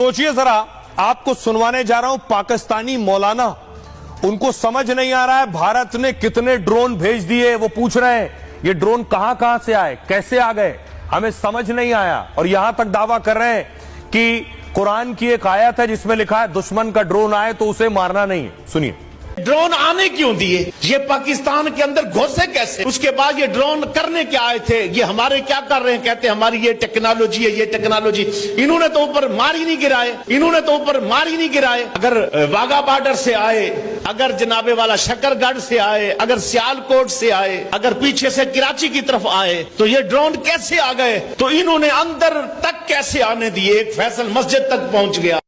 सोचिए जरा, आपको सुनवाने जा रहा हूं पाकिस्तानी मौलाना, उनको समझ नहीं आ रहा है भारत ने कितने ड्रोन भेज दिए। वो पूछ रहे हैं ये ड्रोन कहां से आए, कैसे आ गए, हमें समझ नहीं आया। और यहां तक दावा कर रहे हैं कि कुरान की एक आयत है जिसमें लिखा है दुश्मन का ड्रोन आए तो उसे मारना नहीं है। सुनिए, ड्रोन आने क्यों दिए, ये पाकिस्तान के अंदर घुसे कैसे, उसके बाद ये ड्रोन करने क्या आए थे, ये हमारे क्या कर रहे हैं, कहते हैं हमारी ये टेक्नोलॉजी है, ये टेक्नोलॉजी। इन्होंने तो ऊपर मार ही नहीं गिराए, इन्होंने तो ऊपर मार ही नहीं गिराए। अगर वाघा बॉर्डर से आए, अगर जनाबे वाला शकरगढ़ से आए, अगर सियालकोट से आए, अगर पीछे से कराची की तरफ आए, तो ये ड्रोन कैसे आ गए, तो इन्होंने अंदर तक कैसे आने दिए, एक फैसल मस्जिद तक पहुंच गया।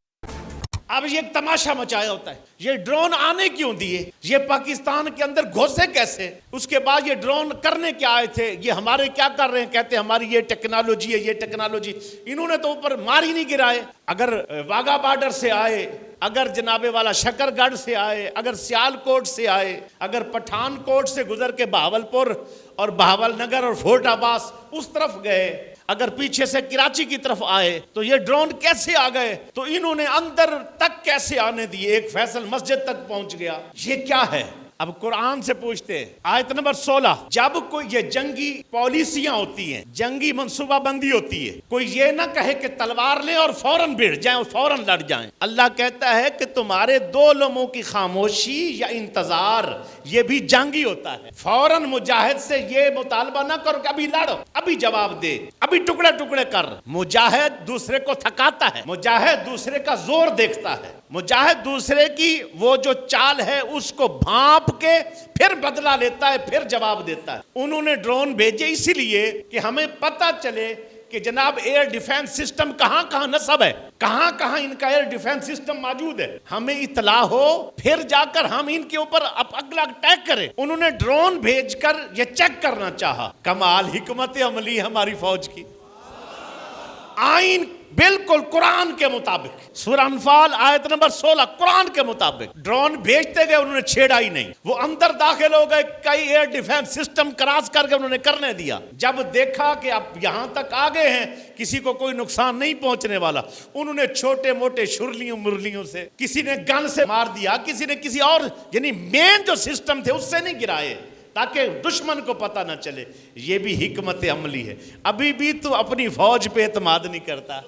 अब ये एक तमाशा मचाया होता है, ये ड्रोन आने क्यों दिए, ये पाकिस्तान के अंदर घुसे कैसे, उसके बाद ये ड्रोन करने क्या आए थे, ये हमारे क्या कर रहे हैं, कहते हैं हमारी ये टेक्नोलॉजी है, ये टेक्नोलॉजी। इन्होंने तो ऊपर मार ही नहीं गिराए। अगर वाघा बॉर्डर से आए, अगर जनाबे वाला शकरगढ़ से आए, अगर सियालकोट से आए, अगर पठानकोट से गुजर के बहावलपुर और बहावलनगर और फोर्ट अब्बास उस तरफ गए, अगर पीछे से कराची की तरफ आए, तो ये ड्रोन कैसे आ गए, तो इन्होंने अंदर तक कैसे आने दिए, एक फैसल मस्जिद तक पहुंच गया। ये क्या है? अब कुरान से पूछते हैं, आयत नंबर 16, जब कोई ये जंगी पॉलिसियां होती हैं, जंगी मंसूबाबंदी होती है, कोई ये ना कहे कि तलवार लें और फौरन भिड़ जाएं और फौरन लड़ जाएं। अल्लाह कहता है कि तुम्हारे दो लम्हों की खामोशी या इंतजार, ये भी जंगी होता है। फौरन मुजाहिद से ये मुतालबा ना करो कि अभी लड़ो, अभी जवाब दे, अभी टुकड़े टुकड़े कर। मुजाहिद दूसरे को थकाता है, मुजाहिद दूसरे का जोर देखता है, मुजाहिद दूसरे की वो जो चाल है उसको भांप के फिर बदला लेता है, फिर जवाब देता है। उन्होंने ड्रोन भेजे इसीलिए कि हमें पता चले कि जनाब एयर डिफेंस सिस्टम कहां कहां नस्ब है, कहां कहां इनका एयर डिफेंस सिस्टम मौजूद है, हमें इतला हो, फिर जाकर हम इनके ऊपर अगला अटैक करें। उन्होंने ड्रोन भेजकर ये चेक करना चाहा। कमाल हिकमत अमली हमारी फौज की। आइन बिल्कुल कुरान के मुताबिक, सूरह अनफाल आयत नंबर 16, कुरान के मुताबिक ड्रोन भेजते गए, उन्होंने छेड़ा ही नहीं। वो अंदर दाखिल हो गए, कई एयर डिफेंस सिस्टम क्रॉस करके उन्होंने करने दिया। जब देखा कि अब यहां तक आ गए हैं, किसी को कोई नुकसान नहीं पहुंचने वाला, उन्होंने छोटे मोटे शुरलियों मुरलियों से, किसी ने गन से मार दिया, किसी ने किसी और, यानी मेन जो सिस्टम थे उससे नहीं गिराए ताकि दुश्मन को पता ना चले। ये भी हिकमत अमली है। अभी भी तो अपनी फौज पे एतमाद नहीं करता।